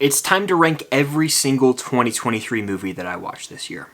It's time to rank every single 2023 movie that I watched this year.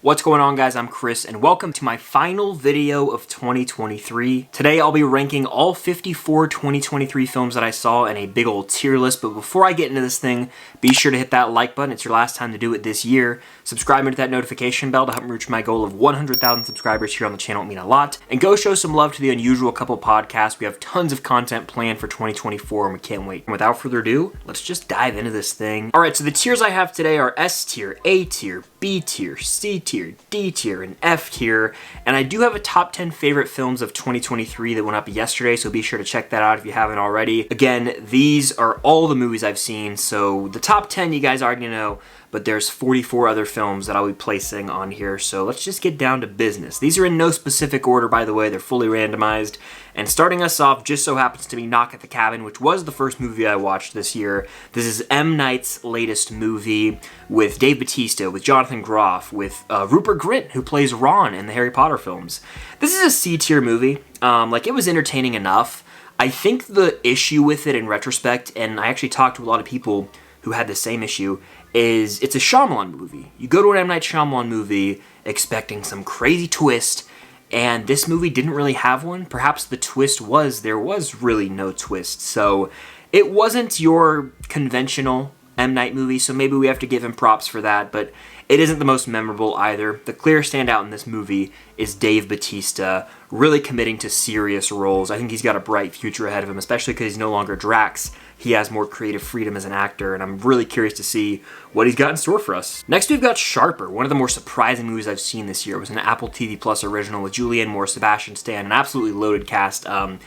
What's going on, guys? I'm Chris, and welcome to my final video of 2023. Today, I'll be ranking all 54 2023 films that I saw in a big old tier list, but before I get into this thing, be sure to hit that like button. It's your last time to do it this year. Subscribe and hit that notification bell to help me reach my goal of 100,000 subscribers here on the channel. It would mean a lot. And go show some love to the Unusual Couple podcast. We have tons of content planned for 2024, and we can't wait. And without further ado, let's just dive into this thing. All right, so the tiers I have today are S tier, A tier, B tier, C tier, D tier, and F tier, and I do have a top 10 favorite films of 2023 that went up yesterday, so be sure to check that out if you haven't already. Again, these are all the movies I've seen, so the top 10 you guys already know, but there's 44 other films that I'll be placing on here, so let's just get down to business. These are in no specific order, by the way, they're fully randomized, and starting us off just so happens to be Knock at the Cabin, which was the first movie I watched this year. This is M. Night's latest movie with Dave Bautista, with Jonathan Groff, with Rupert Grint, who plays Ron in the Harry Potter films. This is a C-tier movie. It was entertaining enough. I think the issue with it in retrospect, and I actually talked to a lot of people who had the same issue, is it's a Shyamalan movie. You go to an M. Night Shyamalan movie expecting some crazy twist, and this movie didn't really have one. Perhaps the twist was there was really no twist. So it wasn't your conventional M. Night movie, so maybe we have to give him props for that, but it isn't the most memorable either. The clear standout in this movie is Dave Bautista, really committing to serious roles. I think he's got a bright future ahead of him, especially because he's no longer Drax. He has more creative freedom as an actor, and I'm really curious to see what he's got in store for us. Next, we've got Sharper, one of the more surprising movies I've seen this year. It was an Apple TV Plus original with Julianne Moore, Sebastian Stan, an absolutely loaded cast. I'm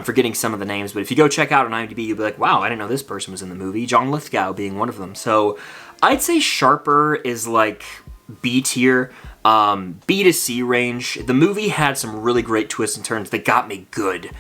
forgetting some of the names, but if you go check out on IMDb, you'll be like, wow, I didn't know this person was in the movie. John Lithgow being one of them. So I'd say Sharper is like B tier. B to C range. The movie had some really great twists and turns that got me good.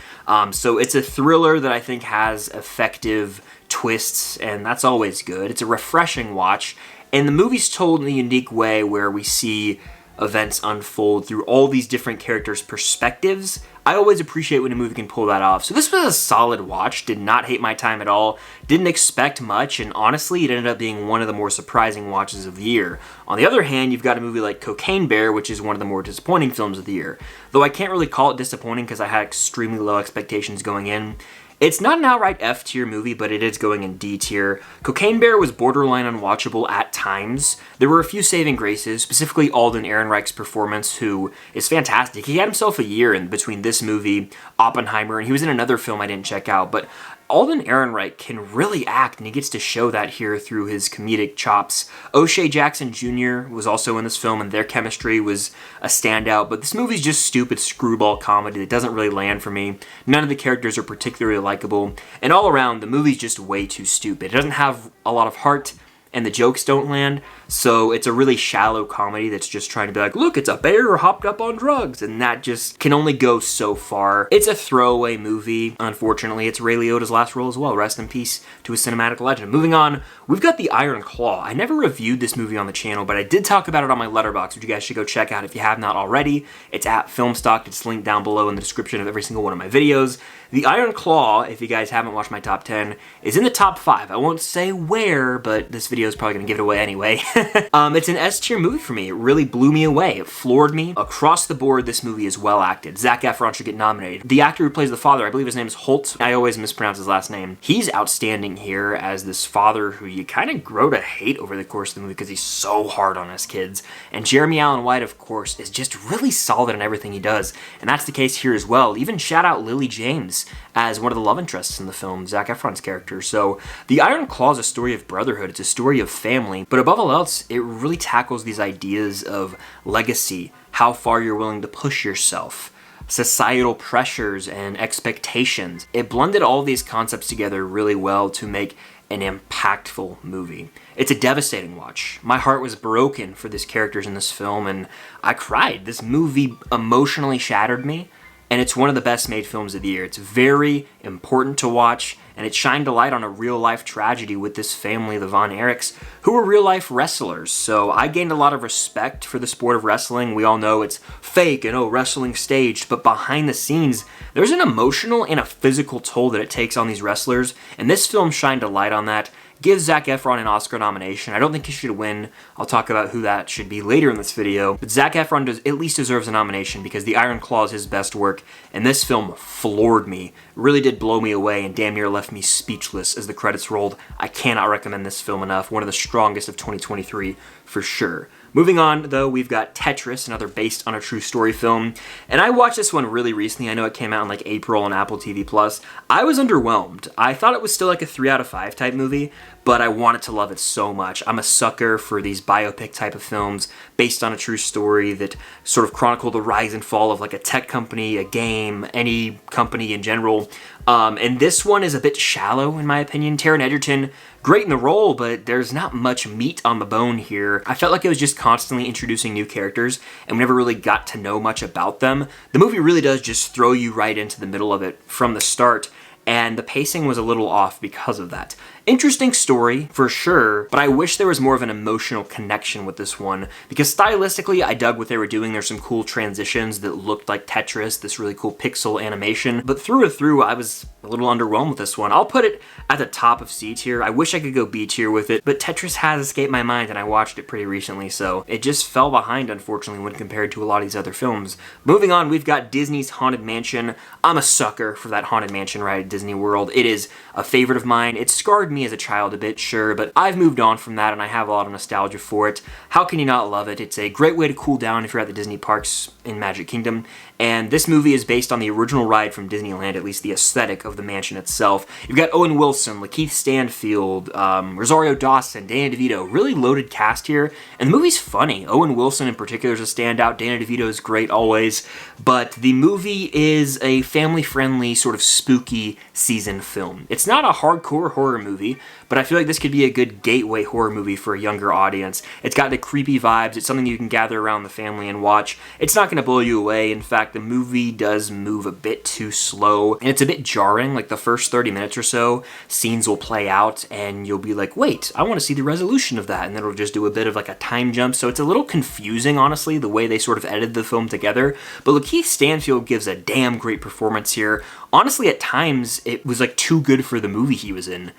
So it's a thriller that I think has effective twists, and that's always good. It's a refreshing watch, and the movie's told in a unique way where we see events unfold through all these different characters' perspectives. I always appreciate when a movie can pull that off. So this was a solid watch, did not hate my time at all, didn't expect much, and honestly, it ended up being one of the more surprising watches of the year. On the other hand, you've got a movie like Cocaine Bear, which is one of the more disappointing films of the year. Though I can't really call it disappointing because I had extremely low expectations going in. It's not an outright F tier movie, but it is going in D tier. Cocaine Bear was borderline unwatchable at times. There were a few saving graces, specifically Alden Ehrenreich's performance, who is fantastic. He had himself a year in between this movie, Oppenheimer, and he was in another film I didn't check out, but Alden Ehrenreich can really act, and he gets to show that here through his comedic chops. O'Shea Jackson Jr. was also in this film, and their chemistry was a standout, but this movie's just stupid screwball comedy that doesn't really land for me. None of the characters are particularly likable, and all around, the movie's just way too stupid. It doesn't have a lot of heart, and the jokes don't land, so it's a really shallow comedy that's just trying to be like, look, it's a bear hopped up on drugs, and that just can only go so far. It's a throwaway movie. Unfortunately, it's Ray Liotta's last role as well. Rest in peace to a cinematic legend. Moving on, we've got The Iron Claw. I never reviewed this movie on the channel, but I did talk about it on my Letterboxd, which you guys should go check out if you have not already. It's at Filmstock. It's linked down below in the description of every single one of my videos. The Iron Claw, if you guys haven't watched my top 10, is in the top 5. I won't say where, but this video is probably going to give it away anyway. It's an S-tier movie for me. It really blew me away. It floored me. Across the board, this movie is well acted. Zac Efron should get nominated. The actor who plays the father, I believe his name is Holt. I always mispronounce his last name. He's outstanding here as this father who you kind of grow to hate over the course of the movie because he's so hard on his kids. And Jeremy Allen White, of course, is just really solid in everything he does. And that's the case here as well. Even shout out Lily James as one of the love interests in the film, Zac Efron's character. So The Iron Claw is a story of brotherhood. It's a story of family. But above all else, it really tackles these ideas of legacy, how far you're willing to push yourself, societal pressures and expectations. It blended all these concepts together really well to make an impactful movie. It's a devastating watch. My heart was broken for these characters in this film, and I cried. This movie emotionally shattered me, and it's one of the best made films of the year. It's very important to watch, and it shined a light on a real-life tragedy with this family, the Von Erichs, who were real-life wrestlers. So I gained a lot of respect for the sport of wrestling. We all know it's fake and, oh, wrestling staged, but behind the scenes, there's an emotional and a physical toll that it takes on these wrestlers, and this film shined a light on that. Give Zac Efron an Oscar nomination. I don't think he should win. I'll talk about who that should be later in this video. But Zac Efron at least deserves a nomination because The Iron Claw is his best work, and this film floored me. It really did blow me away and damn near left me speechless as the credits rolled. I cannot recommend this film enough. One of the strongest of 2023 for sure. Moving on, though, we've got Tetris, another based on a true story film. And I watched this one really recently. I know it came out in like April on Apple TV+. I was underwhelmed. I thought it was still like a 3 out of 5 type movie, but I wanted to love it so much. I'm a sucker for these biopic type of films based on a true story that sort of chronicle the rise and fall of like a tech company, a game, any company in general. And this one is a bit shallow, in my opinion. Taron Egerton, great in the role, but there's not much meat on the bone here. I felt like it was just constantly introducing new characters, and we never really got to know much about them. The movie really does just throw you right into the middle of it from the start, and the pacing was a little off because of that. Interesting story, for sure, but I wish there was more of an emotional connection with this one, because stylistically, I dug what they were doing. There's some cool transitions that looked like Tetris, this really cool pixel animation, but through and through, I was a little underwhelmed with this one. I'll put it at the top of C tier. I wish I could go B tier with it, but Tetris has escaped my mind, and I watched it pretty recently, so it just fell behind, unfortunately, when compared to a lot of these other films. Moving on, we've got Disney's Haunted Mansion. I'm a sucker for that Haunted Mansion ride at Disney World. It is a favorite of mine. It scarred me as a child a bit, sure, but I've moved on from that and I have a lot of nostalgia for it. How can you not love it? It's a great way to cool down if you're at the Disney parks in Magic Kingdom, and this movie is based on the original ride from Disneyland, at least the aesthetic of the mansion itself. You've got Owen Wilson, Lakeith Stanfield, Rosario Dawson, Danny DeVito, really loaded cast here, and the movie's funny. Owen Wilson in particular is a standout, Danny DeVito is great always, but the movie is a family-friendly, sort of spooky season film. It's not a hardcore horror movie, but I feel like this could be a good gateway horror movie for a younger audience. It's got the creepy vibes, it's something you can gather around the family and watch. It's not going to blow you away. In fact, the movie does move a bit too slow, and it's a bit jarring. Like the first 30 minutes or so, scenes will play out, and you'll be like, wait, I want to see the resolution of that, and then it'll just do a bit of like a time jump, so it's a little confusing, honestly, the way they sort of edited the film together, but Lakeith Stanfield gives a damn great performance here. Honestly, at times, it was like too good for the movie he was in.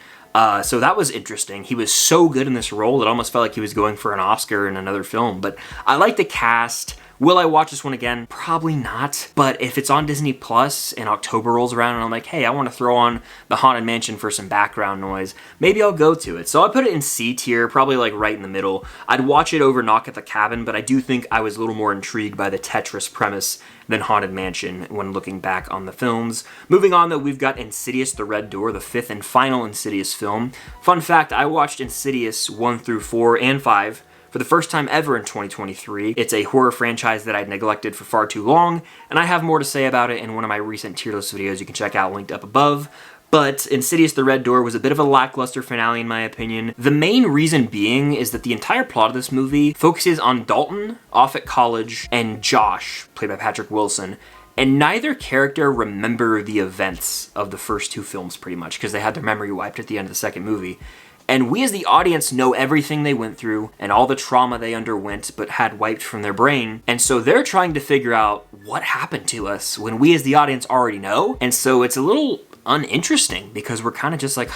So that was interesting. He was so good in this role, it almost felt like he was going for an Oscar in another film, but I like the cast. Will I watch this one again? Probably not, but if it's on Disney Plus and October rolls around and I'm like, hey, I want to throw on the Haunted Mansion for some background noise, maybe I'll go to it. So I put it in C tier, probably like right in the middle. I'd watch it over Knock at the Cabin, but I do think I was a little more intrigued by the Tetris premise than Haunted Mansion when looking back on the films. Moving on, though, we've got Insidious: The Red Door, the 5th and final Insidious film. Fun fact, I watched Insidious 1 through 4 and 5 for the first time ever in 2023. It's a horror franchise that I'd neglected for far too long, and I have more to say about it in one of my recent tier list videos you can check out linked up above. But Insidious: The Red Door was a bit of a lackluster finale in my opinion. The main reason being is that the entire plot of this movie focuses on Dalton, off at college, and Josh, played by Patrick Wilson, and neither character remember the events of the first two films pretty much, because they had their memory wiped at the end of the second movie. And we as the audience know everything they went through and all the trauma they underwent but had wiped from their brain. And so they're trying to figure out what happened to us when we as the audience already know. And so it's a little uninteresting because we're kind of just like,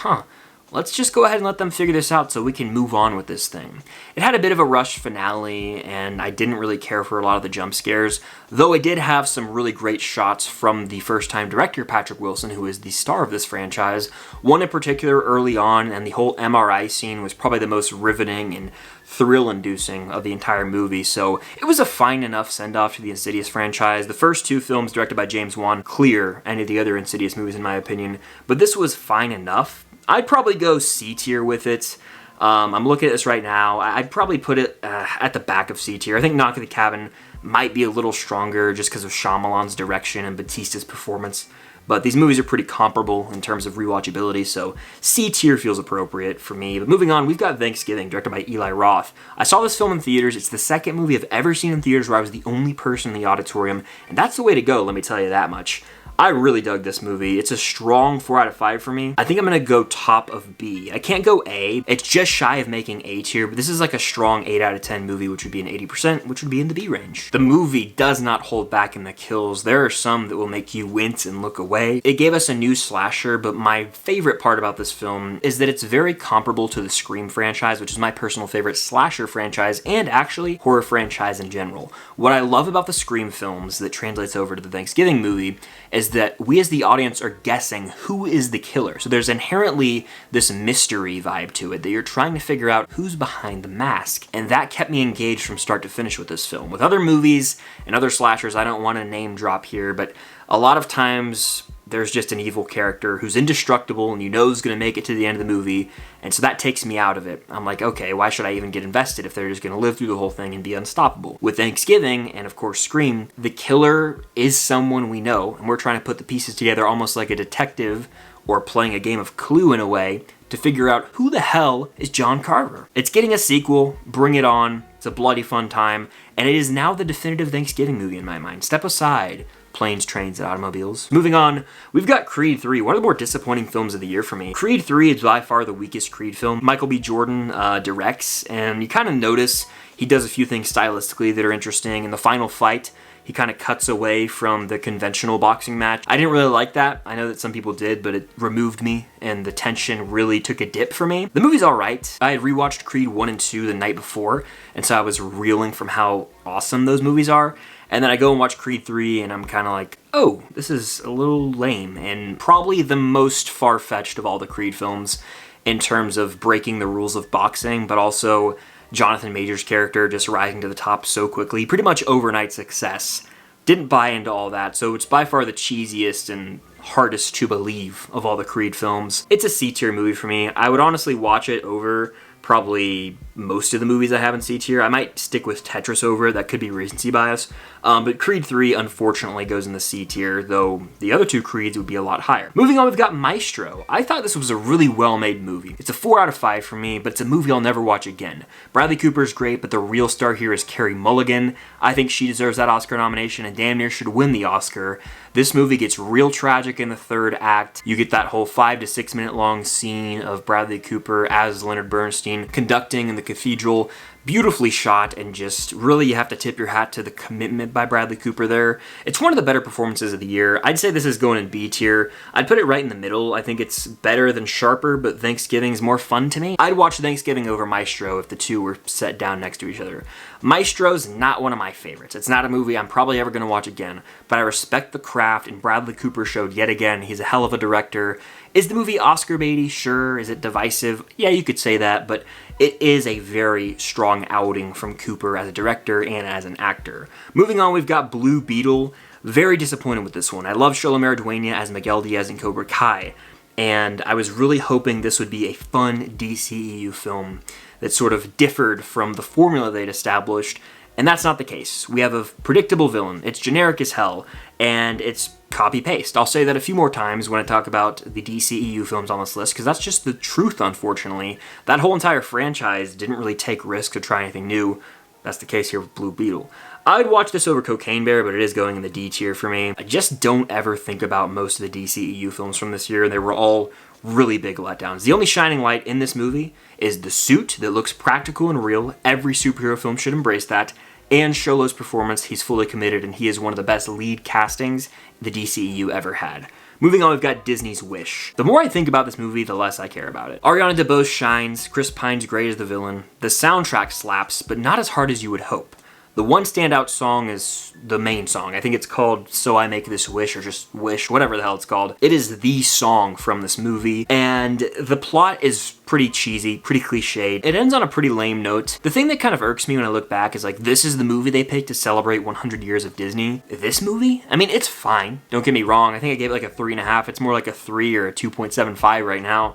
let's just go ahead and let them figure this out so we can move on with this thing. It had a bit of a rushed finale, and I didn't really care for a lot of the jump scares, though it did have some really great shots from the first-time director, Patrick Wilson, who is the star of this franchise. One in particular early on, and the whole MRI scene was probably the most riveting and thrill-inducing of the entire movie, so it was a fine enough send-off to the Insidious franchise. The first two films, directed by James Wan, clear any of the other Insidious movies in my opinion, but this was fine enough. I'd probably go C tier with it. I'm looking at this right now. I'd probably put it at the back of C tier. I think Knock at the Cabin might be a little stronger just because of Shyamalan's direction and Batista's performance. But these movies are pretty comparable in terms of rewatchability, so C tier feels appropriate for me. But moving on, we've got Thanksgiving, directed by Eli Roth. I saw this film in theaters. It's the second movie I've ever seen in theaters where I was the only person in the auditorium, and that's the way to go, let me tell you that much. I really dug this movie. It's a strong 4 out of 5 for me. I think I'm gonna go top of B. I can't go A. It's just shy of making A tier, but this is like a strong 8 out of 10 movie, which would be an 80%, which would be in the B range. The movie does not hold back in the kills. There are some that will make you wince and look away. It gave us a new slasher, but my favorite part about this film is that it's very comparable to the Scream franchise, which is my personal favorite slasher franchise and actually horror franchise in general. What I love about the Scream films that translates over to the Thanksgiving movie is that we as the audience are guessing who is the killer. So there's inherently this mystery vibe to it that you're trying to figure out who's behind the mask. And that kept me engaged from start to finish with this film. With other movies and other slashers, I don't want to name drop here, but a lot of times there's just an evil character who's indestructible and you know is going to make it to the end of the movie, and so that takes me out of it. I'm like, okay, why should I even get invested if they're just going to live through the whole thing and be unstoppable? With Thanksgiving, and of course Scream, the killer is someone we know, and we're trying to put the pieces together almost like a detective or playing a game of Clue in a way to figure out who the hell is John Carver. It's getting a sequel, bring it on, it's a bloody fun time, and it is now the definitive Thanksgiving movie in my mind. Step aside planes, trains, and automobiles. Moving on, we've got Creed 3, one of the more disappointing films of the year for me. Creed 3 is by far the weakest Creed film. Michael B. Jordan directs, and you kind of notice he does a few things stylistically that are interesting. In the final fight, he kind of cuts away from the conventional boxing match. I didn't really like that. I know that some people did, but it removed me, and the tension really took a dip for me. The movie's alright. I had rewatched Creed 1 and 2 the night before, and so I was reeling from how awesome those movies are. And then I go and watch Creed 3, and I'm kind of like, oh, this is a little lame, and probably the most far-fetched of all the Creed films in terms of breaking the rules of boxing, but also Jonathan Majors' character just rising to the top so quickly. Pretty much overnight success. Didn't buy into all that, so it's by far the cheesiest and hardest to believe of all the Creed films. It's a C-tier movie for me. I would honestly watch it over probably most of the movies I have in C tier. I might stick with Tetris over it. That could be recency bias. But Creed 3, unfortunately, goes in the C tier, though the other two Creeds would be a lot higher. Moving on, we've got Maestro. I thought this was a really well-made movie. It's a 4 out of 5 for me, but it's a movie I'll never watch again. Bradley Cooper's great, but the real star here is Carey Mulligan. I think she deserves that Oscar nomination and damn near should win the Oscar. This movie gets real tragic in the third act. You get that whole 5 to 6 minute long scene of Bradley Cooper as Leonard Bernstein conducting in the cathedral. Beautifully shot, and just really you have to tip your hat to the commitment by Bradley Cooper there. It's one of the better performances of the year. I'd say this is going in B tier. I'd put it right in the middle. I think it's better than Sharper, but Thanksgiving's more fun to me. I'd watch Thanksgiving over Maestro if the two were set down next to each other. Maestro's not one of my favorites. It's not a movie I'm probably ever going to watch again, but I respect the craft, and Bradley Cooper showed yet again he's a hell of a director. Is the movie Oscar baity? Sure. Is it divisive? Yeah, you could say that, but it is a very strong outing from Cooper as a director and as an actor. Moving on, we've got Blue Beetle. Very disappointed with this one. I love Sholomar Dueña as Miguel Diaz in Cobra Kai, and I was really hoping this would be a fun DCEU film that sort of differed from the formula they'd established, and that's not the case. We have a predictable villain. It's generic as hell, and it's copy-paste. I'll say that a few more times when I talk about the DCEU films on this list, because that's just the truth, unfortunately. That whole entire franchise didn't really take risks to try anything new. That's the case here with Blue Beetle. I'd watch this over Cocaine Bear, but it is going in the D tier for me. I just don't ever think about most of the DCEU films from this year, and they were all really big letdowns. The only shining light in this movie is the suit that looks practical and real. Every superhero film should embrace that. And Sholo's performance, he's fully committed, and he is one of the best lead castings the DCEU ever had. Moving on, we've got Disney's Wish. The more I think about this movie, the less I care about it. Ariana DeBose shines, Chris Pine's great as the villain. The soundtrack slaps, but not as hard as you would hope. The one standout song is the main song. I think it's called So I Make This Wish, or just Wish, whatever the hell it's called. It is the song from this movie, and the plot is pretty cheesy, pretty cliched. It ends on a pretty lame note. The thing that kind of irks me when I look back is like, this is the movie they picked to celebrate 100 years of Disney. This movie? I mean, it's fine. Don't get me wrong. I think I gave it like a 3.5. It's more like a 3 or a 2.75 right now.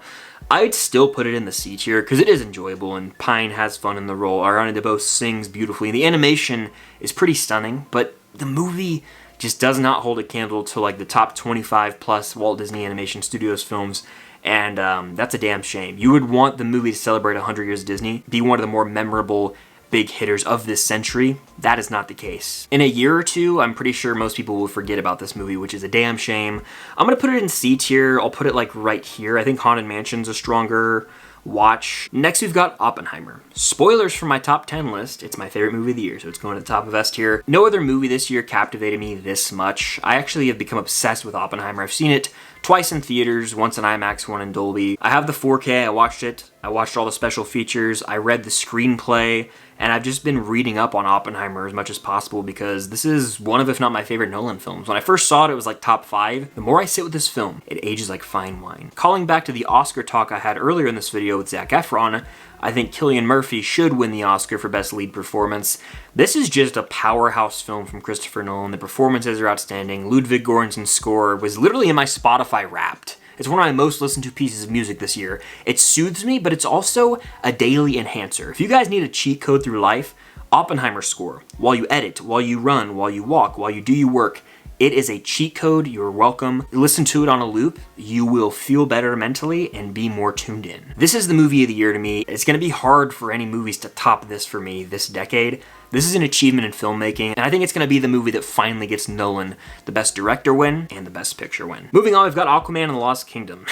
I'd still put it in the C tier because it is enjoyable and Pine has fun in the role. Ariana DeBose sings beautifully. The animation is pretty stunning, but the movie just does not hold a candle to like the top 25 plus Walt Disney Animation Studios films, and that's a damn shame. You would want the movie to celebrate 100 years of Disney, be one of the more memorable big hitters of this century. That is not the case. In a year or two, I'm pretty sure most people will forget about this movie, which is a damn shame. I'm gonna put it in C tier. I'll put it like right here. I think Haunted Mansion's a stronger watch. Next, we've got Oppenheimer. Spoilers for my top 10 list. It's my favorite movie of the year, so it's going to the top of S tier. No other movie this year captivated me this much. I actually have become obsessed with Oppenheimer. I've seen it twice in theaters, once in IMAX, one in Dolby. I have the 4K, I watched it. I watched all the special features. I read the screenplay, and I've just been reading up on Oppenheimer as much as possible because this is one of, if not my favorite Nolan films. When I first saw it, it was like top 5. The more I sit with this film, it ages like fine wine. Calling back to the Oscar talk I had earlier in this video with Zac Efron, I think Cillian Murphy should win the Oscar for Best Lead Performance. This is just a powerhouse film from Christopher Nolan. The performances are outstanding. Ludwig Göransson's score was literally in my Spotify Wrapped. It's one of my most listened to pieces of music this year. It soothes me, but it's also a daily enhancer. If you guys need a cheat code through life, Oppenheimer score. While you edit, while you run, while you walk, while you do your work, it is a cheat code. You're welcome. Listen to it on a loop. You will feel better mentally and be more tuned in. This is the movie of the year to me. It's going to be hard for any movies to top this for me this decade. This is an achievement in filmmaking, and I think it's going to be the movie that finally gets Nolan the Best Director win and the Best Picture win. Moving on, we've got Aquaman and the Lost Kingdom.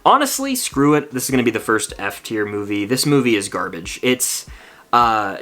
Honestly, screw it. This is going to be the first F tier movie. This movie is garbage. It's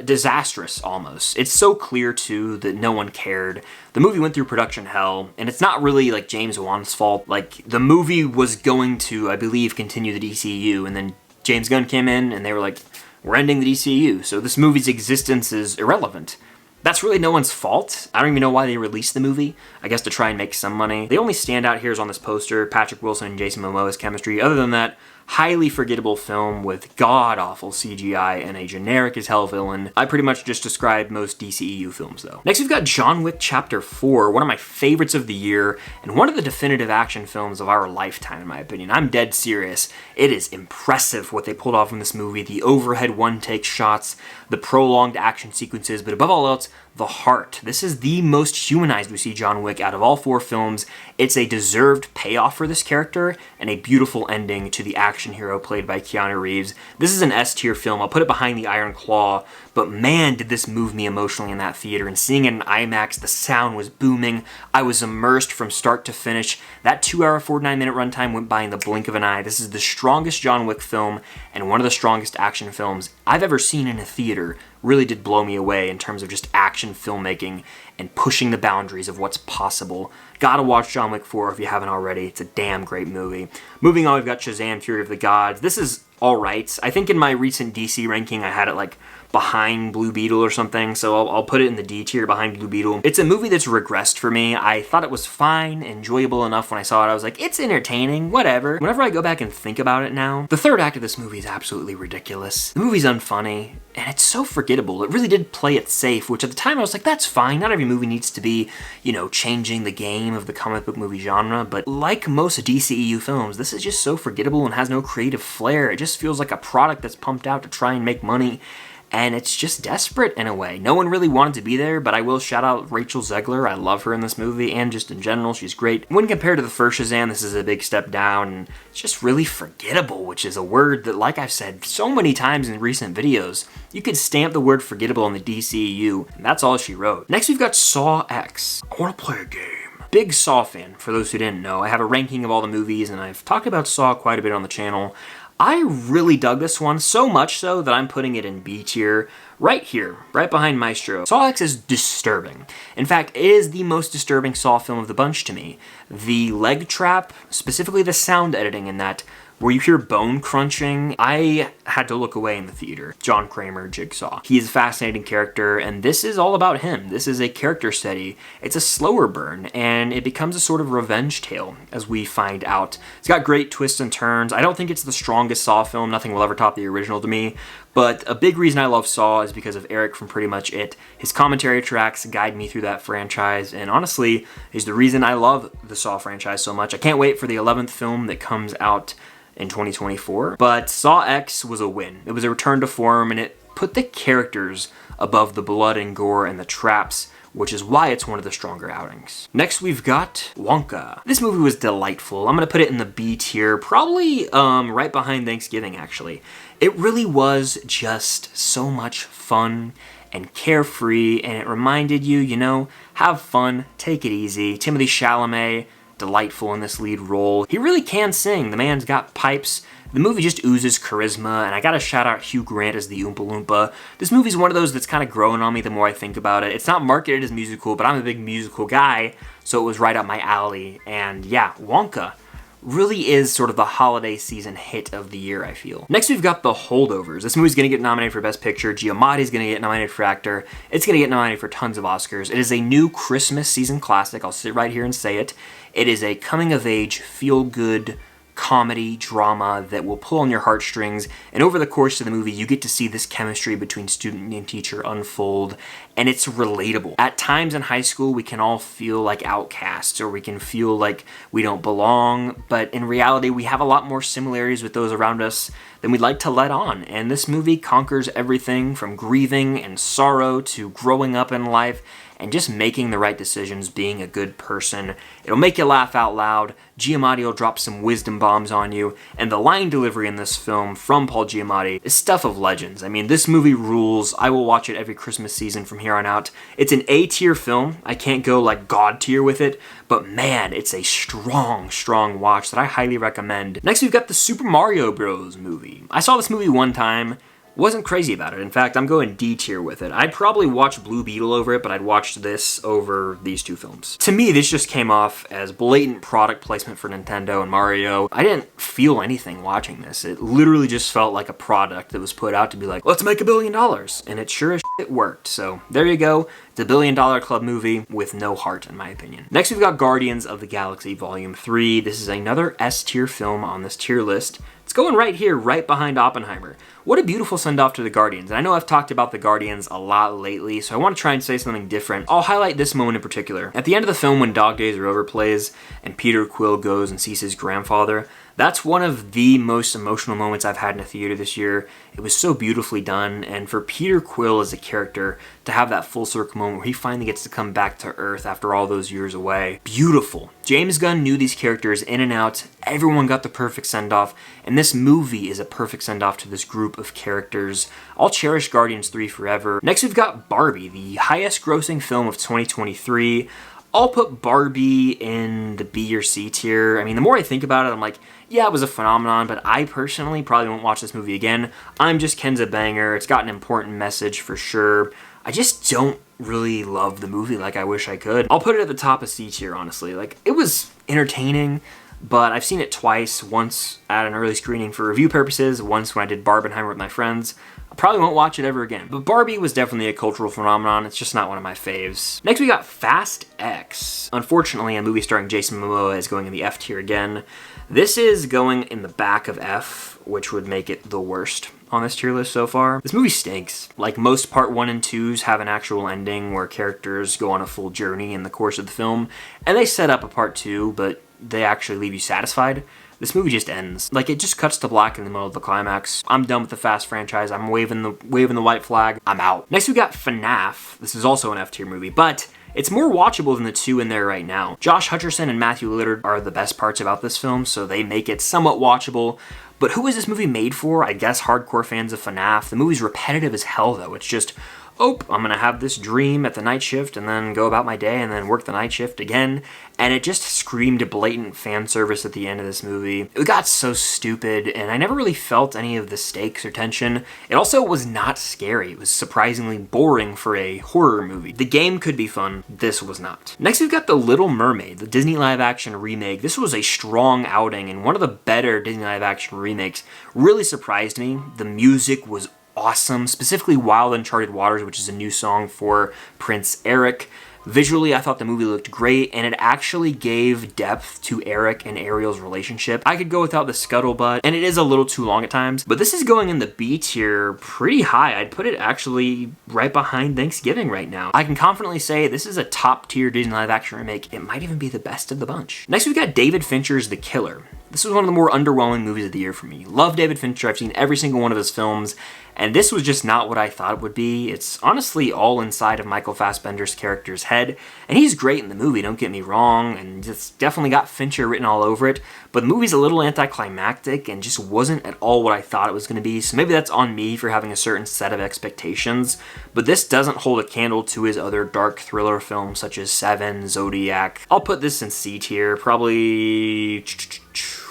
disastrous almost. It's so clear too that no one cared. The movie went through production hell, and it's not really like James Wan's fault. Like, the movie was going to, I believe, continue the DCEU, and then James Gunn came in and they were like, we're ending the DCEU, so this movie's existence is irrelevant. That's really no one's fault. I don't even know why they released the movie. I guess to try and make some money. The only standout here is on this poster, Patrick Wilson and Jason Momoa's chemistry. Other than that, highly forgettable film with god-awful CGI and a generic-as-hell villain. I pretty much just described most DCEU films, though. Next, we've got John Wick Chapter 4, one of my favorites of the year, and one of the definitive action films of our lifetime, in my opinion. I'm dead serious. It is impressive what they pulled off in this movie. The overhead one-take shots, the prolonged action sequences, but above all else, the heart. This is the most humanized we see John Wick out of all 4 films. It's a deserved payoff for this character and a beautiful ending to the action hero played by Keanu Reeves. This is an S-tier film. I'll put it behind the Iron Claw, but man, did this move me emotionally in that theater. And seeing it in IMAX, the sound was booming. I was immersed from start to finish. That 2-hour, 49-minute runtime went by in the blink of an eye. This is the strongest John Wick film and one of the strongest action films I've ever seen in a theater. Really did blow me away in terms of just action filmmaking and pushing the boundaries of what's possible. Gotta watch John Wick 4 if you haven't already. It's a damn great movie. Moving on, we've got Shazam! Fury of the Gods. This is alright. I think in my recent DC ranking, I had it like behind Blue Beetle or something, so I'll put it in the D tier behind Blue Beetle. It's a movie that's regressed for me. I thought it was fine, enjoyable enough when I saw it. I was like, it's entertaining, whatever. Whenever I go back and think about it now, the third act of this movie is absolutely ridiculous. The movie's unfunny, and it's so forgettable. It really did play it safe, which at the time I was like, that's fine. Not every movie needs to be, you know, changing the game of the comic book movie genre, but like most DCEU films, this is just so forgettable and has no creative flair. It just feels like a product that's pumped out to try and make money, and it's just desperate in a way. No one really wanted to be there, but I will shout out Rachel Zegler. I love her in this movie, and just in general, she's great. When compared to the first Shazam, this is a big step down, and it's just really forgettable, which is a word that, like I've said so many times in recent videos, you could stamp the word forgettable on the DCEU, and that's all she wrote. Next, we've got Saw X. I want to play a game. Big Saw fan, for those who didn't know. I have a ranking of all the movies, and I've talked about Saw quite a bit on the channel. I really dug this one, so much so that I'm putting it in B tier, right here, right behind Maestro. Saw X is disturbing. In fact, it is the most disturbing Saw film of the bunch to me. The leg trap, specifically the sound editing in that, where you hear bone crunching, I had to look away in the theater. John Kramer, Jigsaw. He's a fascinating character, and this is all about him. This is a character study. It's a slower burn, and it becomes a sort of revenge tale, as we find out. It's got great twists and turns. I don't think it's the strongest Saw film. Nothing will ever top the original to me. But a big reason I love Saw is because of Eric from Pretty Much It. His commentary tracks guide me through that franchise, and honestly, is the reason I love the Saw franchise so much. I can't wait for the 11th film that comes out in 2024. But Saw X was a win. It was a return to form, and it put the characters above the blood and gore and the traps which is why it's one of the stronger outings. Next, we've got Wonka. This movie was delightful. I'm gonna put it in the B tier, probably right behind Thanksgiving, actually. It really was just so much fun and carefree, and it reminded you, you know, have fun, take it easy. Timothée Chalamet, delightful in this lead role. He really can sing. The man's got pipes. The movie just oozes charisma, and I gotta shout out Hugh Grant as the Oompa Loompa. This movie's one of those that's kind of growing on me the more I think about it. It's not marketed as musical, but I'm a big musical guy, so it was right up my alley. And yeah, Wonka really is sort of the holiday season hit of the year, I feel. Next, we've got The Holdovers. This movie's gonna get nominated for Best Picture. Giamatti's gonna get nominated for Actor. It's gonna get nominated for tons of Oscars. It is a new Christmas season classic. I'll sit right here and say it. It is a coming-of-age, feel-good comedy drama that will pull on your heartstrings, and over the course of the movie you get to see this chemistry between student and teacher unfold, and it's relatable. At times in high school we can all feel like outcasts, or we can feel like we don't belong, but in reality we have a lot more similarities with those around us than we'd like to let on, and this movie conquers everything from grieving and sorrow to growing up in life and just making the right decisions, being a good person. It'll make you laugh out loud. Giamatti will drop some wisdom bombs on you, and the line delivery in this film from Paul Giamatti is stuff of legends. I mean, this movie rules. I will watch it every Christmas season from here on out. It's an A-tier film. I can't go like God tier with it, but man, it's a strong, strong watch that I highly recommend. Next, we've got the Super Mario Bros. Movie. I saw this movie one time. Wasn't crazy about it. In fact, I'm going D tier with it. I'd probably watch Blue Beetle over it, but I'd watch this over these two films. To me, this just came off as blatant product placement for Nintendo and Mario. I didn't feel anything watching this. It literally just felt like a product that was put out to be like, let's make $1 billion. And it sure as shit worked. So there you go. It's a $1 billion club movie with no heart, in my opinion. Next, we've got Guardians of the Galaxy Volume 3. This is another S tier film on this tier list. It's going right here, right behind Oppenheimer. What a beautiful send-off to the Guardians. And I know I've talked about the Guardians a lot lately, so I want to try and say something different. I'll highlight this moment in particular. At the end of the film, when Dog Days Are Over plays, and Peter Quill goes and sees his grandfather, that's one of the most emotional moments I've had in a theater this year. It was so beautifully done, and for Peter Quill as a character to have that full circle moment where he finally gets to come back to Earth after all those years away. Beautiful. James Gunn knew these characters in and out. Everyone got the perfect send-off, and this movie is a perfect send-off to this group of characters. I'll cherish Guardians 3 forever. Next, we've got Barbie, the highest grossing film of 2023. I'll put Barbie in the B or C tier. I mean, the more I think about it, I'm like, yeah, it was a phenomenon, but I personally probably won't watch this movie again. I'm just Ken's banger. It's got an important message for sure. I just don't really love the movie like I wish I could. I'll put it at the top of C tier, honestly. Like, it was entertaining, but I've seen it twice, once at an early screening for review purposes, once when I did Barbenheimer with my friends. I probably won't watch it ever again. But Barbie was definitely a cultural phenomenon. It's just not one of my faves. Next, we got Fast X. Unfortunately, a movie starring Jason Momoa is going in the F tier again. This is going in the back of F, which would make it the worst on this tier list so far. This movie stinks. Like most part 1 and 2s have an actual ending where characters go on a full journey in the course of the film, and they set up a part 2, but they actually leave you satisfied. This movie just ends. Like, it just cuts to black in the middle of the climax. I'm done with the Fast franchise. I'm waving the white flag. I'm out. Next, we got FNAF. This is also an F-tier movie, but it's more watchable than the two in there right now. Josh Hutcherson and Matthew Lillard are the best parts about this film, so they make it somewhat watchable. But who is this movie made for? I guess hardcore fans of FNAF. The movie's repetitive as hell, though. It's just, oh, I'm gonna have this dream at the night shift and then go about my day and then work the night shift again. And it just screamed blatant fan service at the end of this movie. It got so stupid, and I never really felt any of the stakes or tension. It also was not scary. It was surprisingly boring for a horror movie. The game could be fun. This was not. Next, we've got The Little Mermaid, the Disney live-action remake. This was a strong outing, and one of the better Disney live-action remakes. Really surprised me. The music was awesome, specifically Wild Uncharted Waters, which is a new song for Prince Eric. Visually, I thought the movie looked great, and it actually gave depth to Eric and Ariel's relationship. I could go without the scuttlebutt, and it is a little too long at times, but this is going in the B tier pretty high. I'd put it actually right behind Thanksgiving right now. I can confidently say this is a top tier Disney live action remake. It might even be the best of the bunch. Next, we've got David Fincher's The Killer. This was one of the more underwhelming movies of the year for me. Love David Fincher, I've seen every single one of his films, and this was just not what I thought it would be. It's honestly all inside of Michael Fassbender's character's head, and he's great in the movie, don't get me wrong, and it's definitely got Fincher written all over it, but the movie's a little anticlimactic and just wasn't at all what I thought it was going to be, so maybe that's on me for having a certain set of expectations, but this doesn't hold a candle to his other dark thriller films such as Seven, Zodiac. I'll put this in C tier, probably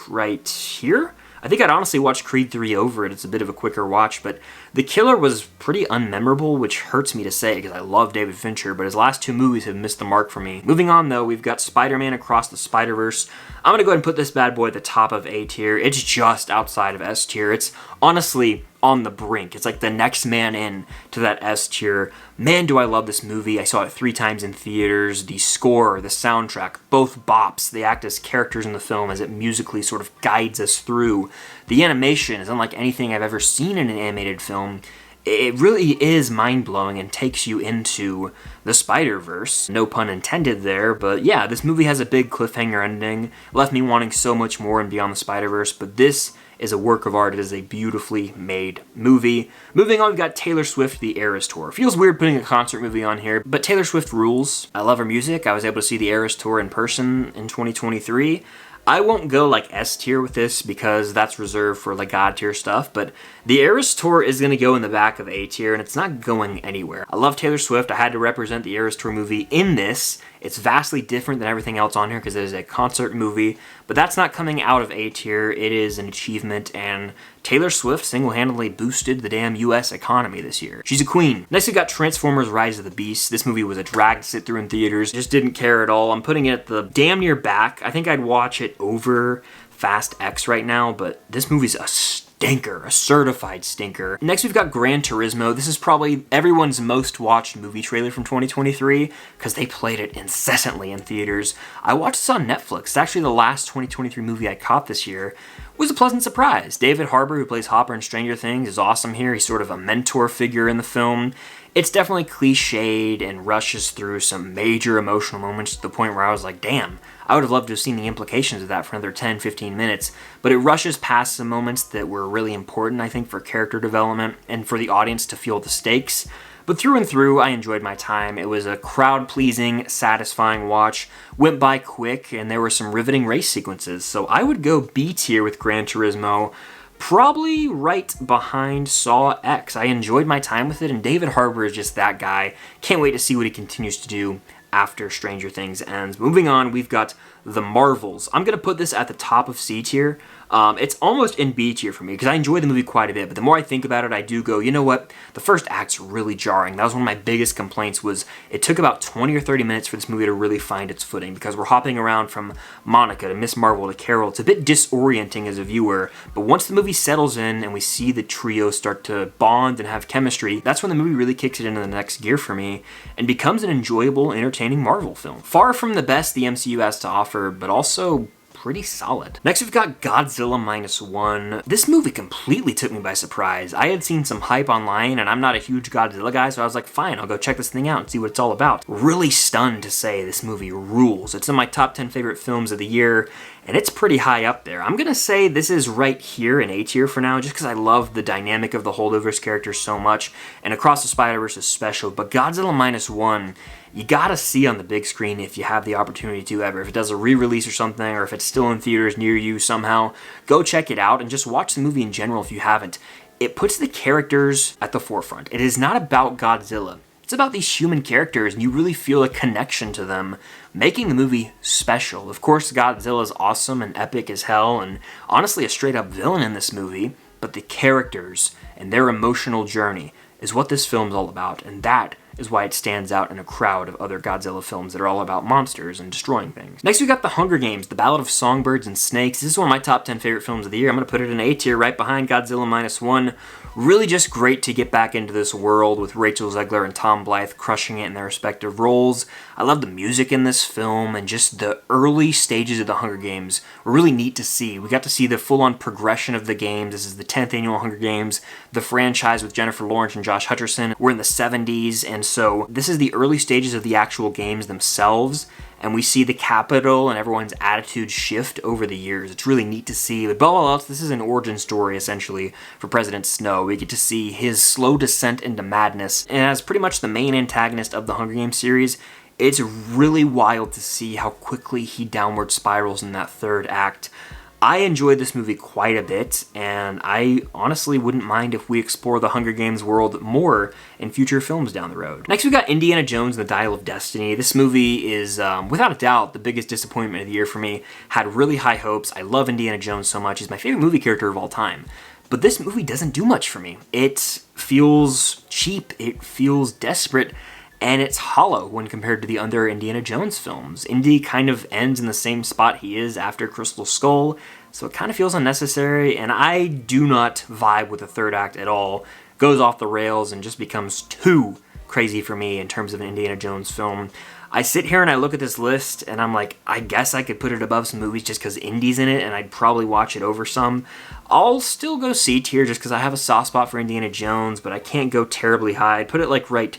right here. I think I'd honestly watch Creed 3 over it. It's a bit of a quicker watch, but The Killer was pretty unmemorable, which hurts me to say because I love David Fincher, but his last two movies have missed the mark for me. Moving on though, we've got Spider-Man Across the Spider-Verse. I'm gonna go ahead and put this bad boy at the top of A tier. It's just outside of S tier. It's honestly on the brink. It's like the next man in to that S tier. Man, do I love this movie. I saw it 3 times in theaters. The score, the soundtrack, both bops. They act as characters in the film as it musically sort of guides us through. The animation is unlike anything I've ever seen in an animated film. It really is mind-blowing and takes you into the Spider-Verse. No pun intended there, but yeah, this movie has a big cliffhanger ending. Left me wanting so much more in Beyond the Spider-Verse, but this is a work of art. It is a beautifully made movie. Moving on, we've got Taylor Swift, The Eras Tour. Feels weird putting a concert movie on here, but Taylor Swift rules. I love her music. I was able to see The Eras Tour in person in 2023. I won't go like S tier with this because that's reserved for like God tier stuff, but the Eras Tour is going to go in the back of A tier and it's not going anywhere. I love Taylor Swift. I had to represent the Eras Tour movie in this. It's vastly different than everything else on here because it is a concert movie, but that's not coming out of A tier. It is an achievement, and Taylor Swift single-handedly boosted the damn US economy this year. She's a queen. Next we got Transformers Rise of the Beast. This movie was a drag to sit through in theaters. Just didn't care at all. I'm putting it at the damn near back. I think I'd watch it over Fast X right now, but this movie's a stinker, a certified stinker. Next we've got Gran Turismo. This is probably everyone's most watched movie trailer from 2023 because they played it incessantly in theaters. I watched this on Netflix. It's actually the last 2023 movie I caught this year. It was a pleasant surprise. David Harbour, who plays Hopper in Stranger Things, is awesome here. He's sort of a mentor figure in the film. It's definitely cliched and rushes through some major emotional moments to the point where I was like, damn, I would have loved to have seen the implications of that for another 10, 15 minutes, but it rushes past some moments that were really important, I think, for character development and for the audience to feel the stakes. But through and through, I enjoyed my time. It was a crowd-pleasing, satisfying watch, went by quick, and there were some riveting race sequences, so I would go B tier with Gran Turismo, probably right behind Saw X. I enjoyed my time with it, and David Harbour is just that guy. Can't wait to see what he continues to do after Stranger Things ends. Moving on, we've got The Marvels. I'm going to put this at the top of C tier. It's almost in B tier for me because I enjoy the movie quite a bit, but the more I think about it, I do go, you know what? The first act's really jarring. That was one of my biggest complaints was it took about 20 or 30 minutes for this movie to really find its footing because we're hopping around from Monica to Miss Marvel to Carol. It's a bit disorienting as a viewer, but once the movie settles in and we see the trio start to bond and have chemistry, that's when the movie really kicks it into the next gear for me and becomes an enjoyable, entertaining Marvel film. Far from the best the MCU has to offer, but also pretty solid. Next we've got Godzilla Minus One. This movie completely took me by surprise. I had seen some hype online and I'm not a huge Godzilla guy, so I was like, fine, I'll go check this thing out and see what it's all about. Really stunned to say this movie rules. It's in my top 10 favorite films of the year, and it's pretty high up there. I'm gonna say this is right here in A tier for now, just because I love the dynamic of the Holdovers characters so much, and Across the Spider-Verse is special, but Godzilla Minus One, you gotta see on the big screen if you have the opportunity to ever. If it does a re-release or something, or if it's still in theaters near you somehow, go check it out and just watch the movie in general if you haven't. It puts the characters at the forefront. It is not about Godzilla. It's about these human characters, and you really feel a connection to them, making the movie special. Of course, Godzilla is awesome and epic as hell, and honestly a straight-up villain in this movie, but the characters and their emotional journey is what this film's all about, and that is why it stands out in a crowd of other Godzilla films that are all about monsters and destroying things. Next we got The Hunger Games, The Ballad of Songbirds and Snakes. This is one of my top 10 favorite films of the year. I'm going to put it in A tier right behind Godzilla Minus One. Really just great to get back into this world with Rachel Zegler and Tom Blythe crushing it in their respective roles. I love the music in this film, and just the early stages of The Hunger Games were really neat to see. We got to see the full-on progression of the games. This is the 10th annual Hunger Games. The franchise with Jennifer Lawrence and Josh Hutcherson were in the 70s, and so this is the early stages of the actual games themselves. and we see the Capitol and everyone's attitude shift over the years. It's really neat to see. But above all else, this is an origin story, essentially, for President Snow. We get to see his slow descent into madness, and as pretty much the main antagonist of the Hunger Games series, it's really wild to see how quickly he downward spirals in that third act. I enjoyed this movie quite a bit, and I honestly wouldn't mind if we explore the Hunger Games world more in future films down the road. Next, we've got Indiana Jones and the Dial of Destiny. This movie is, without a doubt, the biggest disappointment of the year for me. Had really high hopes. I love Indiana Jones so much. He's my favorite movie character of all time. But this movie doesn't do much for me. It feels cheap, it feels desperate, and it's hollow when compared to the other Indiana Jones films. Indy kind of ends in the same spot he is after Crystal Skull, so it kind of feels unnecessary, and I do not vibe with the third act at all. Goes off the rails and just becomes too crazy for me in terms of an Indiana Jones film. I sit here and I look at this list and I'm like, I guess I could put it above some movies just because Indy's in it, and I'd probably watch it over some. I'll still go C tier just because I have a soft spot for Indiana Jones, but I can't go terribly high. I'd put it like right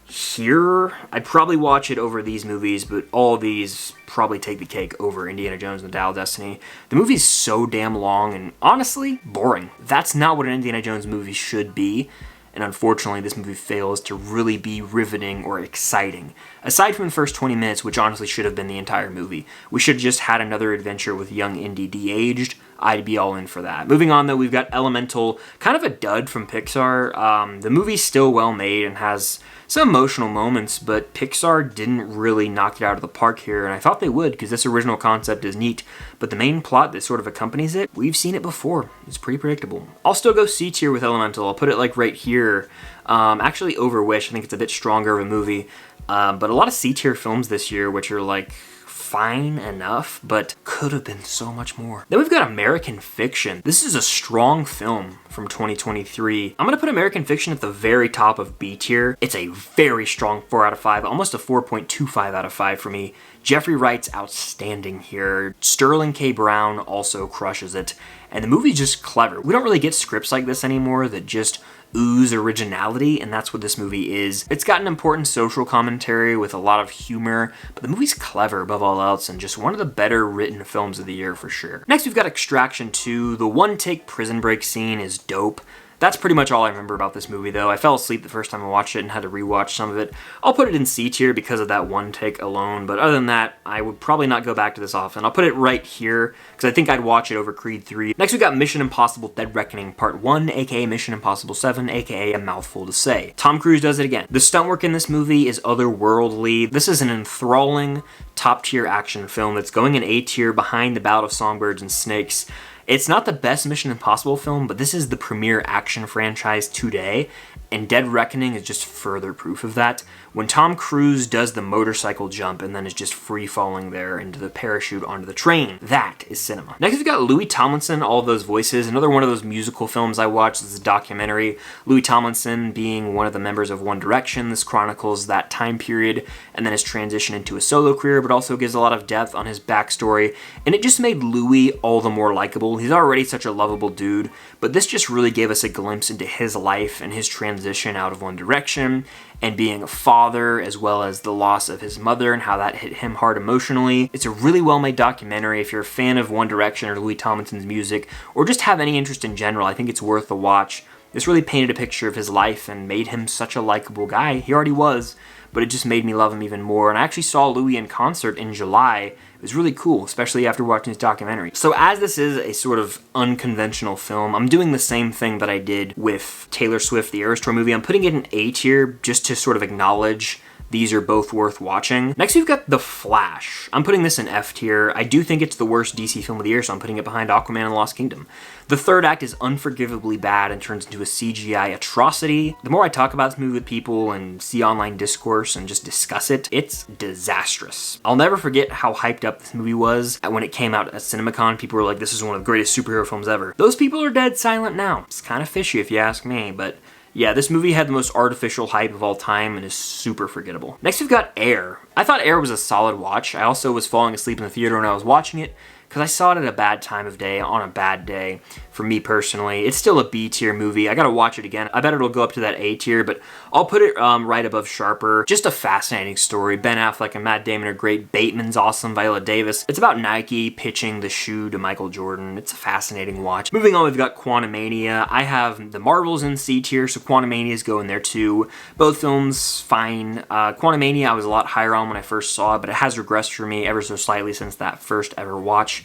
here. I'd probably watch it over these movies, but all of these probably take the cake over Indiana Jones and the Dial of Destiny. The movie's so damn long and honestly boring. That's not what an Indiana Jones movie should be, and unfortunately this movie fails to really be riveting or exciting. Aside from the first 20 minutes, which honestly should have been the entire movie. We should have just had another adventure with young Indy de-aged. I'd be all in for that. Moving on though, we've got Elemental, kind of a dud from Pixar. The movie's still well made and has some emotional moments, but Pixar didn't really knock it out of the park here, and I thought they would because this original concept is neat, but the main plot that sort of accompanies it, we've seen it before. It's pretty predictable. I'll still go C tier with Elemental. I'll put it like right here, actually over Wish. I think it's a bit stronger of a movie, but a lot of C tier films this year, which are like fine enough, but could have been so much more. Then we've got American Fiction. This is a strong film from 2023. I'm gonna put American Fiction at the very top of B tier. It's a very strong 4 out of 5, almost a 4.25 out of 5 for me. Jeffrey Wright's outstanding here. Sterling K. Brown also crushes it. And the movie's just clever. We don't really get scripts like this anymore that just ooze originality, and that's what this movie is. It's got an important social commentary with a lot of humor, but the movie's clever above all else and just one of the better written films of the year for sure. Next, we've got Extraction 2. The one-take prison break scene is dope. That's pretty much all I remember about this movie, though. I fell asleep the first time I watched it and had to rewatch some of it. I'll put it in C tier because of that one take alone, but other than that, I would probably not go back to this often. I'll put it right here because I think I'd watch it over Creed 3. Next, we got Mission Impossible Dead Reckoning Part 1, aka Mission Impossible 7, aka A Mouthful to Say. Tom Cruise does it again. The stunt work in this movie is otherworldly. This is an enthralling, top-tier action film that's going in A tier behind The Ballad of Songbirds and Snakes. It's not the best Mission Impossible film, but this is the premier action franchise today, and Dead Reckoning is just further proof of that. When Tom Cruise does the motorcycle jump and then is just free falling there into the parachute onto the train, that is cinema. Next, we've got Louis Tomlinson, All of Those Voices, another one of those musical films I watched. This is a documentary. Louis Tomlinson being one of the members of One Direction. This chronicles that time period and then his transition into a solo career, but also gives a lot of depth on his backstory, and it just made Louis all the more likable. He's already such a lovable dude, but this just really gave us a glimpse into his life and his transition out of One Direction and being a father, as well as the loss of his mother and how that hit him hard emotionally. It's a really well-made documentary. If you're a fan of One Direction or Louis Tomlinson's music, or just have any interest in general, I think it's worth a watch. This really painted a picture of his life and made him such a likable guy. He already was, but it just made me love him even more. And I actually saw Louis in concert in July. It was really cool, especially after watching his documentary. So as this is a sort of unconventional film, I'm doing the same thing that I did with Taylor Swift, the Eras Tour movie. I'm putting it in A tier just to sort of acknowledge these are both worth watching. Next, we've got The Flash. I'm putting this in F tier. I do think it's the worst DC film of the year, so I'm putting it behind Aquaman and the Lost Kingdom. The third act is unforgivably bad and turns into a CGI atrocity. The more I talk about this movie with people and see online discourse and just discuss it, it's disastrous. I'll never forget how hyped up this movie was when it came out at CinemaCon. People were like, this is one of the greatest superhero films ever. Those people are dead silent now. It's kind of fishy if you ask me, but yeah, this movie had the most artificial hype of all time and is super forgettable. Next, we've got Air. I thought Air was a solid watch. I also was falling asleep in the theater when I was watching it because I saw it at a bad time of day, on a bad day, for me personally. It's still a B tier movie. I gotta watch it again. I bet it'll go up to that A tier, but I'll put it right above Sharper. Just a fascinating story. Ben Affleck and Matt Damon are great. Bateman's awesome. Viola Davis. It's about Nike pitching the shoe to Michael Jordan. It's a fascinating watch. Moving on, we've got Quantumania. I have the Marvels in C tier, so Quantumania's go in there too. Both films, fine. Quantumania I was a lot higher on when I first saw it, but it has regressed for me ever so slightly since that first ever watch.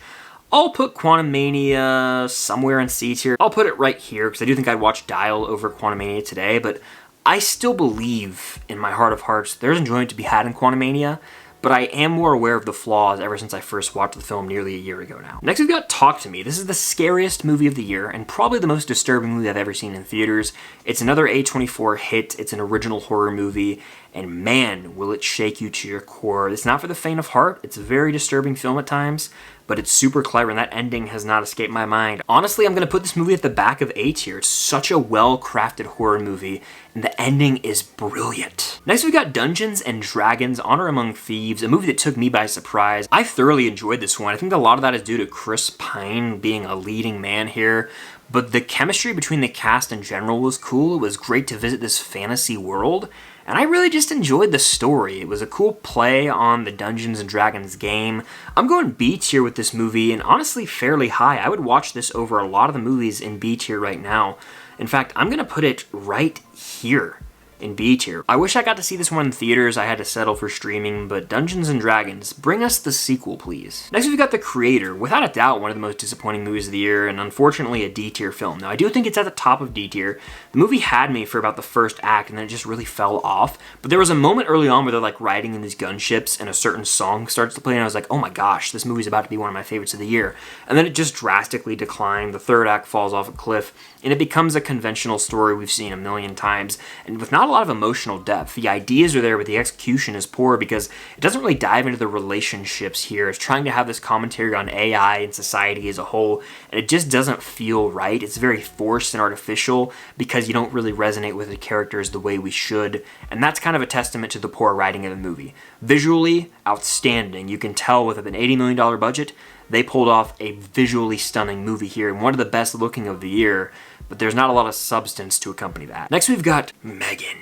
I'll put Quantumania somewhere in C tier. I'll put it right here because I do think I'd watch Dial over Quantumania today, but I still believe in my heart of hearts there's enjoyment to be had in Quantumania, but I am more aware of the flaws ever since I first watched the film nearly a year ago now. Next we've got Talk to Me. This is the scariest movie of the year and probably the most disturbing movie I've ever seen in theaters. It's another A24 hit. It's an original horror movie, and man, will it shake you to your core. It's not for the faint of heart. It's a very disturbing film at times, but it's super clever, and that ending has not escaped my mind. Honestly, I'm gonna put this movie at the back of A tier. It's such a well-crafted horror movie, and the ending is brilliant. Next, we got Dungeons and Dragons: Honor Among Thieves, a movie that took me by surprise. I thoroughly enjoyed this one. I think a lot of that is due to Chris Pine being a leading man here, but the chemistry between the cast in general was cool. It was great to visit this fantasy world, and I really just enjoyed the story. It was a cool play on the Dungeons and Dragons game. I'm going B tier with this movie, and honestly fairly high. I would watch this over a lot of the movies in B tier right now. In fact, I'm gonna put it right here in B tier. I wish I got to see this one in theaters. I had to settle for streaming, but Dungeons and Dragons, bring us the sequel, please. Next, we've got The Creator. Without a doubt, one of the most disappointing movies of the year, and unfortunately a D tier film. Now, I do think it's at the top of D tier. The movie had me for about the first act, and then it just really fell off. But there was a moment early on where they're like riding in these gunships, and a certain song starts to play, and I was like, oh my gosh, this movie's about to be one of my favorites of the year. And then it just drastically declined. The third act falls off a cliff, and it becomes a conventional story we've seen a million times, and with not a lot of emotional depth. The ideas are there, but the execution is poor because it doesn't really dive into the relationships here. It's trying to have this commentary on AI and society as a whole, and it just doesn't feel right. It's very forced and artificial because you don't really resonate with the characters the way we should, and that's kind of a testament to the poor writing of the movie. Visually, outstanding. You can tell with an $80 million budget, they pulled off a visually stunning movie here, and one of the best looking of the year, but there's not a lot of substance to accompany that. Next, we've got Megan.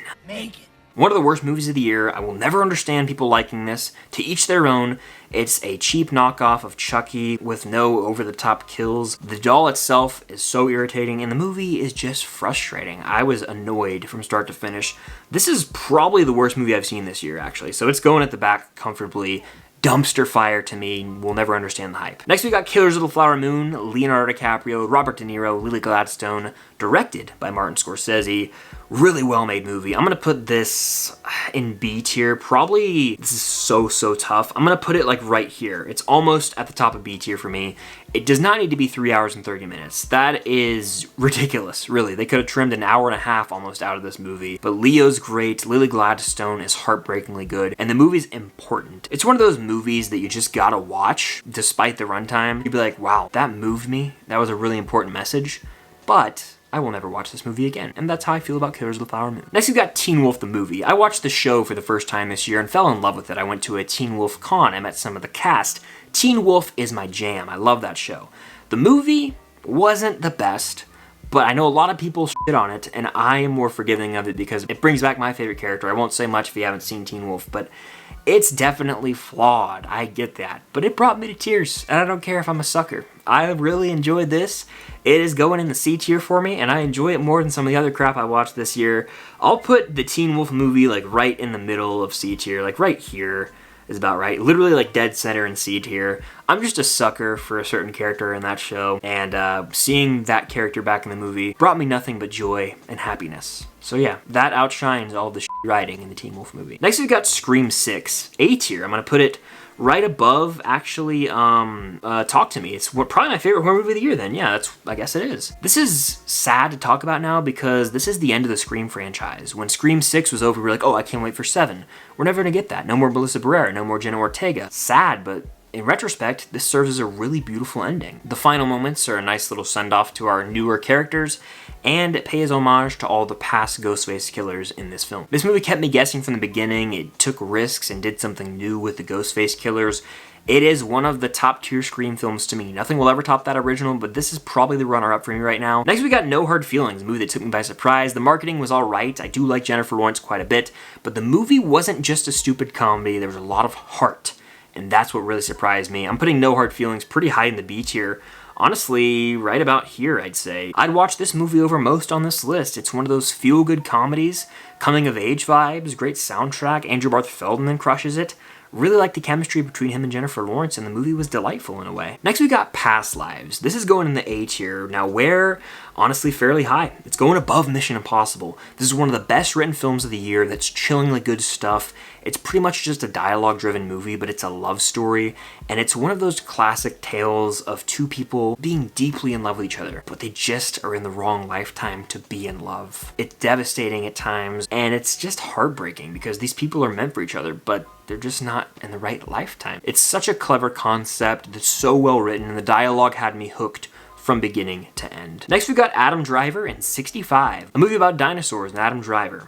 One of the worst movies of the year. I will never understand people liking this. To each their own. It's a cheap knockoff of Chucky with no over-the-top kills. The doll itself is so irritating, and the movie is just frustrating. I was annoyed from start to finish. This is probably the worst movie I've seen this year, actually, so it's going at the back comfortably. Dumpster fire to me. We'll never understand the hype. Next, we got Killers of the Flower Moon, Leonardo DiCaprio, Robert De Niro, Lily Gladstone, directed by Martin Scorsese. Really well-made movie. I'm gonna put this in B tier. Probably, this is so tough. I'm gonna put it like right here. It's almost at the top of B tier for me. It does not need to be 3 hours and 30 minutes. That is ridiculous, really. They could have trimmed an hour and a half almost out of this movie. But Leo's great, Lily Gladstone is heartbreakingly good, and the movie's important. It's one of those movies that you just gotta watch, despite the runtime. You'd be like, wow, that moved me. That was a really important message. But I will never watch this movie again, and that's how I feel about Killers of the Flower Moon. Next, we've got Teen Wolf the movie. I watched the show for the first time this year and fell in love with it. I went to a Teen Wolf con. I met some of the cast. Teen Wolf is my jam. I love that show. The movie wasn't the best, but I know a lot of people shit on it, and I am more forgiving of it because it brings back my favorite character. I won't say much if you haven't seen Teen Wolf, but it's definitely flawed. I get that. But it brought me to tears, and I don't care if I'm a sucker. I really enjoyed this. It is going in the C tier for me, and I enjoy it more than some of the other crap I watched this year. I'll put the Teen Wolf movie like right in the middle of C tier, like right here is about right. Literally like dead center in C tier. I'm just a sucker for a certain character in that show, and seeing that character back in the movie brought me nothing but joy and happiness. So yeah, that outshines all the writing in the Teen Wolf movie. Next we've got Scream 6, A tier. I'm gonna put it right above, actually, Talk to Me. It's probably my favorite horror movie of the year then. Yeah, I guess it is. This is sad to talk about now because this is the end of the Scream franchise. When Scream 6 was over, we were like, oh, I can't wait for 7. We're never gonna get that. No more Melissa Barrera, no more Jenna Ortega. Sad, but in retrospect, this serves as a really beautiful ending. The final moments are a nice little send-off to our newer characters, and it pays homage to all the past Ghostface killers in this film. This movie kept me guessing from the beginning. It took risks and did something new with the Ghostface killers, It is one of the top tier Scream films to me. Nothing will ever top that original, but this is probably the runner-up for me right now. Next, we got No Hard Feelings, a movie that took me by surprise. The marketing was alright. I do like Jennifer Lawrence quite a bit, but the movie wasn't just a stupid comedy. There was a lot of heart, and that's what really surprised me. I'm putting No Hard Feelings pretty high in the B tier. Honestly, right about here, I'd say. I'd watch this movie over most on this list. It's one of those feel-good comedies, coming-of-age vibes, great soundtrack. Andrew Barth Feldman crushes it. Really liked the chemistry between him and Jennifer Lawrence, and the movie was delightful in a way. Next, we got Past Lives. This is going in the A tier. Now, where? Honestly, fairly high. It's going above Mission Impossible. This is one of the best written films of the year that's chillingly good stuff. It's pretty much just a dialogue-driven movie, but it's a love story, and it's one of those classic tales of two people being deeply in love with each other, but they just are in the wrong lifetime to be in love. It's devastating at times, and it's just heartbreaking because these people are meant for each other, but they're just not in the right lifetime. It's such a clever concept that's so well written, and the dialogue had me hooked from beginning to end. Next, we got Adam Driver in 65, a movie about dinosaurs and Adam Driver.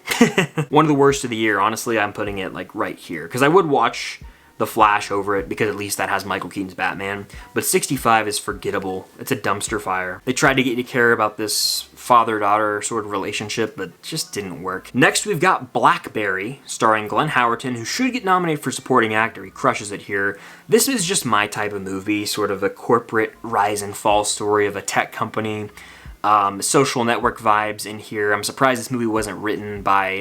One of the worst of the year. Honestly, I'm putting it like right here because I would watch The Flash over it because at least that has Michael Keaton's Batman, but 65 is forgettable. It's a dumpster fire. They tried to get you to care about this father-daughter sort of relationship, but it just didn't work. Next, we've got Blackberry, starring Glenn Howerton, who should get nominated for supporting actor. He crushes it here. This is just my type of movie, sort of a corporate rise and fall story of a tech company. Social network vibes in here. I'm surprised this movie wasn't written by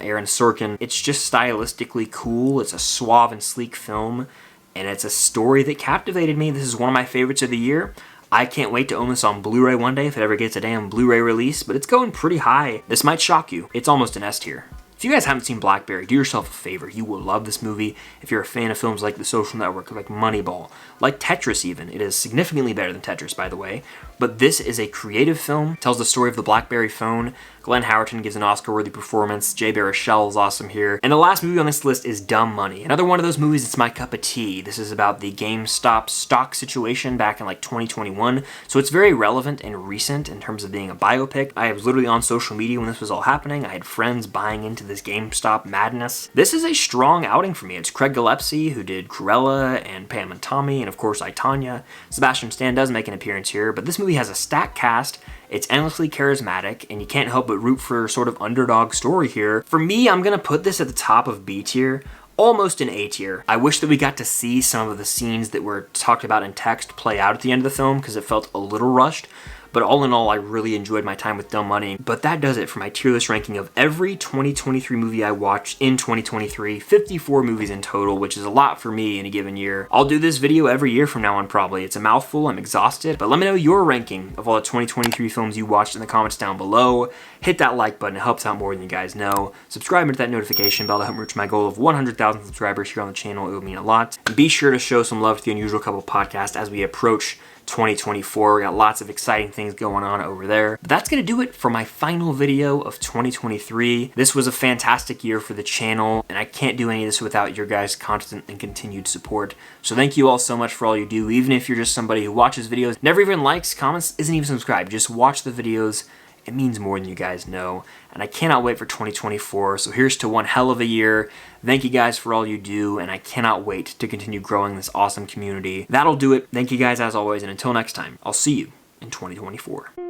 Aaron Sorkin. It's just stylistically cool. It's a suave and sleek film, and it's a story that captivated me. This is one of my favorites of the year. I can't wait to own this on Blu-ray one day if it ever gets a damn Blu-ray release, but it's going pretty high. This might shock you. It's almost an S tier. If you guys haven't seen Blackberry, do yourself a favor. You will love this movie if you're a fan of films like The Social Network, like Moneyball, like Tetris even. It is significantly better than Tetris, by the way. But this is a creative film, tells the story of the BlackBerry phone. Glenn Howerton gives an Oscar-worthy performance. Jay Baruchel is awesome here. And the last movie on this list is Dumb Money. Another one of those movies that's my cup of tea. This is about the GameStop stock situation back in like 2021. So it's very relevant and recent in terms of being a biopic. I was literally on social media when this was all happening. I had friends buying into this GameStop madness. This is a strong outing for me. It's Craig Gillespie, who did Cruella and Pam and Tommy, and of course I, Tonya. Sebastian Stan does make an appearance here, but this movie has a stacked cast. It's endlessly charismatic, and you can't help but root for a sort of underdog story here. For me, I'm gonna put this at the top of B tier, almost an A tier. I wish that we got to see some of the scenes that were talked about in text play out at the end of the film because it felt a little rushed. But all in all, I really enjoyed my time with Dumb Money. But that does it for my tier list ranking of every 2023 movie I watched in 2023. 54 movies in total, which is a lot for me in a given year. I'll do this video every year from now on probably. It's a mouthful, I'm exhausted. But let me know your ranking of all the 2023 films you watched in the comments down below. Hit that like button, it helps out more than you guys know. Subscribe and hit that notification bell to help me reach my goal of 100,000 subscribers here on the channel. It would mean a lot. And be sure to show some love to the Unusual Couple podcast as we approach 2024. We got lots of exciting things going on over there. But that's gonna do it for my final video of 2023. This was a fantastic year for the channel, and I can't do any of this without your guys' constant and continued support. So thank you all so much for all you do, even if you're just somebody who watches videos, never even likes, comments, isn't even subscribed. Just watch the videos. It means more than you guys know, and I cannot wait for 2024, so here's to one hell of a year. Thank you guys for all you do, and I cannot wait to continue growing this awesome community. That'll do it. Thank you guys as always, and until next time, I'll see you in 2024.